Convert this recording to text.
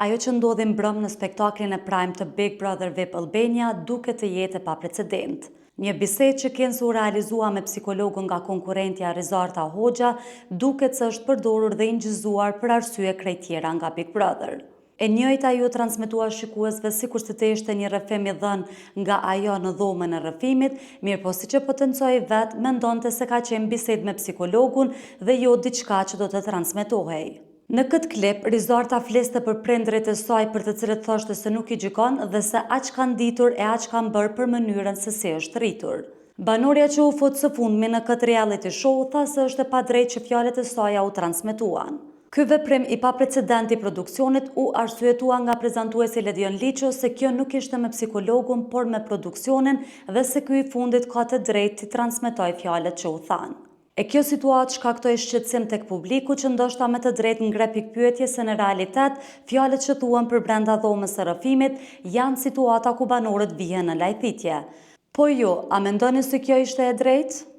Ajo që ndodhi mbrëm në spektaklin e Prime të Big Brother VIP Albania duket të jetë e paprecedent. Një bisedë që Kensu realizua me psikologun nga konkurrentja Rizarta Hoxha duket se është përdorur dhe injëzuar për arsye krejt tjera nga Big Brother. E njëjta ju transmetua shikuesve sikur se të ishte një rrëfim i dhënë nga ajo në dhomën e rrëfimit, mirë po siç e potencoi vetë, mendonte se ka qenë bisedë me psikologun dhe jo diçka që do të transmetohej. Në këtë klip, Rizarta fliste për prindrit e saj për të cilët thoshte se nuk i gjykon dhe se aq kanë ditur e aq kanë bërë për mënyrën se si është rritur. Banorja që u fut së fundmi në këtë reality show tha se është e padrejtë që fjalët e saj u transmetuan. Ky veprim i paprecedent i produksionit u arsyetua nga prezantuesi Ledion Liço se kjo nuk ishte me psikologun, por me produksionin dhe se ky i fundit ka të drejtë të transmetoj fjalët që u thanë. E kjo situatë shkaktoi shqetësim tek publiku që ndoshta me të drejtë ngre pikpyetje se në realitet fjalët që thuan për brenda dhomës së rrëfimit janë situata ku banorët vihen në lajthitje. Po ju, a mendoni se kjo ishte e drejtë?